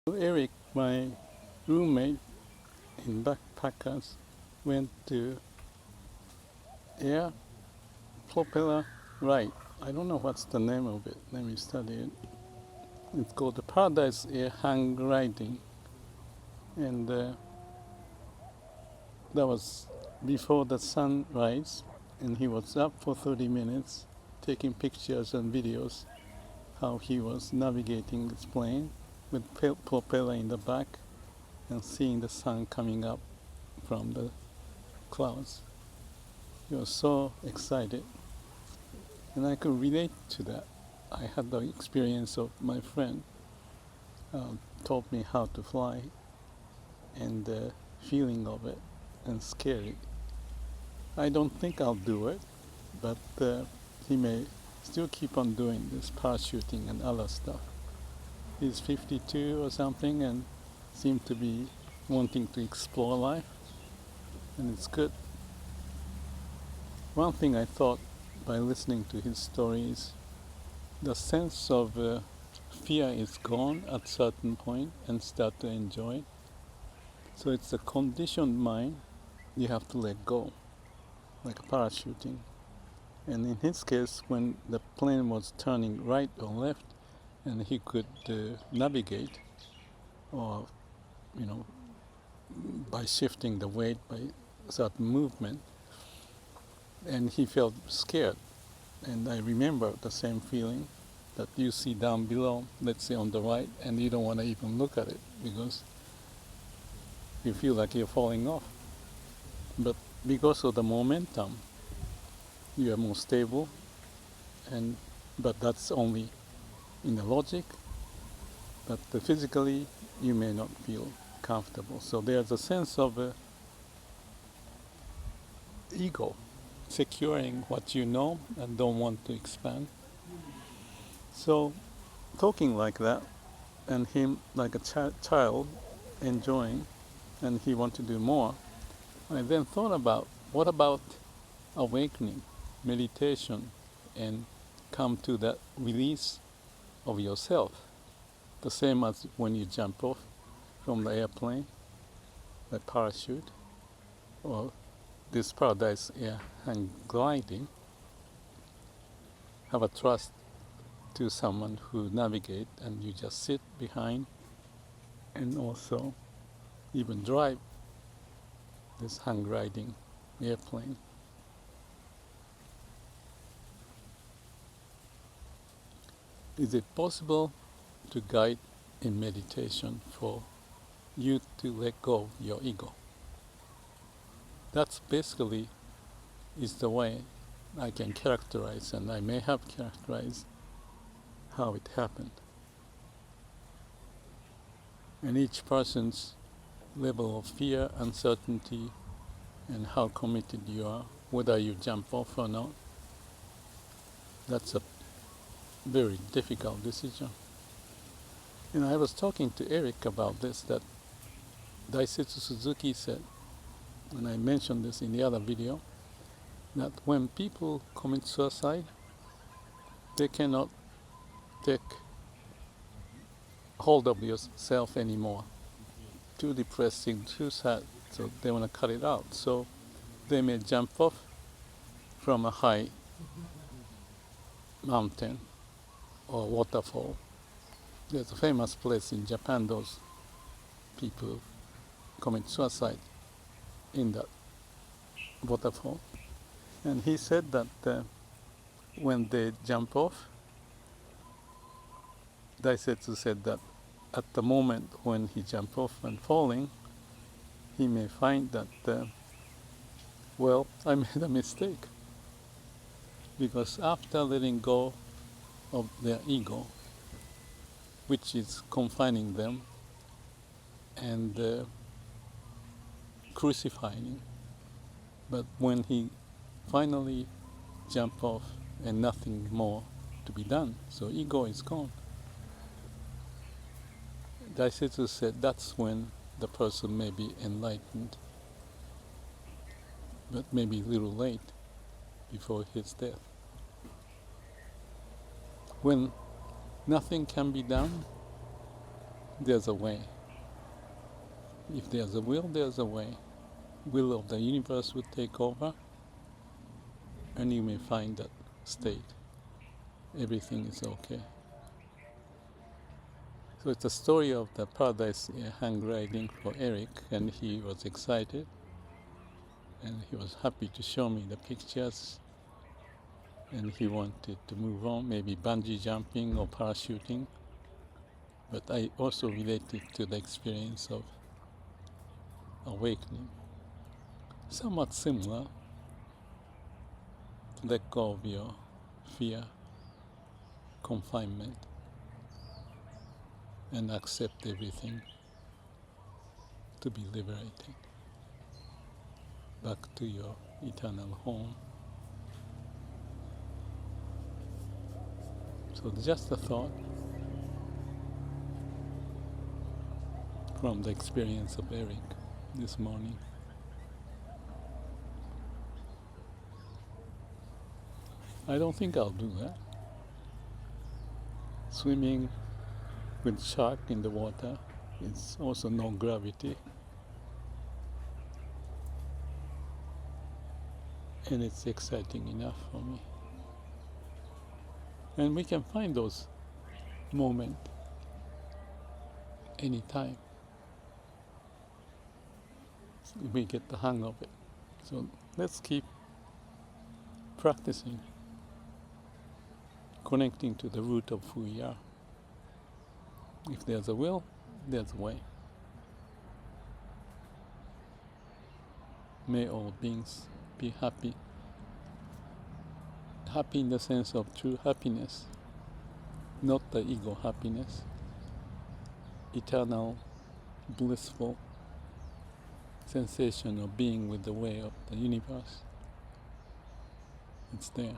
Erik, my roommate in backpackers, went to air propeller ride. I don't know what's the name of it. Let me study it. It's called the Paradise Air Hang Gliding, and that was before the sunrise. And he was up for 30 minutes, taking pictures and videos how he was navigating this plane with propeller in the back and seeing the sun coming up from the clouds. He was so excited, and I could relate to that. I had the experience of my friend taught me how to fly, and the feeling of it, and scary. I don't think I'll do it, but he may still keep on doing this parachuting and other stuff. He's 52 or something and seemed to be wanting to explore life, and it's good. One thing I thought by listening to his stories, the sense of fear is gone at certain point and start to enjoy it. So it's a conditioned mind you have to let go, like parachuting. And in his case, when the plane was turning right or left, and he could navigate, or you know, by shifting the weight by certain movement, and he felt scared. And I remember the same feeling that you see down below, let's say on the right, and you don't want to even look at it because you feel like you're falling off. But because of the momentum, you are more stable, but that's only in the logic, but physically you may not feel comfortable. So there's a sense of ego, securing what you know and don't want to expand. So talking like that, and him like a child enjoying, and he want to do more, I then thought about, what about awakening, meditation, and come to that release of yourself, the same as when you jump off from the airplane, the parachute, or this paradise air hang gliding. Have a trust to someone who navigate, and you just sit behind and also even drive this hang gliding airplane. Is it possible to guide in meditation for you to let go of your ego? That's basically is the way I can characterize, and I may have characterized how it happened. And each person's level of fear, uncertainty, and how committed you are, whether you jump off or not, that's a very difficult decision. And I was talking to Erik about this, that Daisetsu Suzuki said, and I mentioned this in the other video, that when people commit suicide, they cannot take hold of yourself anymore. Too depressing, too sad, so they want to cut it out. So they may jump off from a high mountain or waterfall. There's a famous place in Japan, those people commit suicide in that waterfall. And he said that when they jump off, Daisetsu said that at the moment when he jumped off and falling, he may find that, well, I made a mistake. Because after letting go of their ego, which is confining them and crucifying, but when he finally jumped off and nothing more to be done, so ego is gone. Daisetsu said that's when the person may be enlightened, but maybe a little late before his death. When nothing can be done, there's a way. If there's a will, there's a way. Will of the universe will take over, and you may find that state. Everything is okay. So it's a story of the paradise hang gliding for Erik, and he was excited, and he was happy to show me the pictures, and he wanted to move on, maybe bungee jumping or parachuting. But I also related to the experience of awakening. Somewhat similar. Let go of your fear, confinement, and accept everything to be liberated. Back to your eternal home. So just a thought from the experience of Erik this morning. I don't think I'll do that. Swimming with shark in the water is also no gravity. And it's exciting enough for me. And we can find those moments anytime. We get the hang of it. So let's keep practicing, connecting to the root of who we are. If there's a will, there's a way. May all beings be happy. Happy in the sense of true happiness, not the ego happiness. Eternal, blissful sensation of being with the way of the universe. It's there.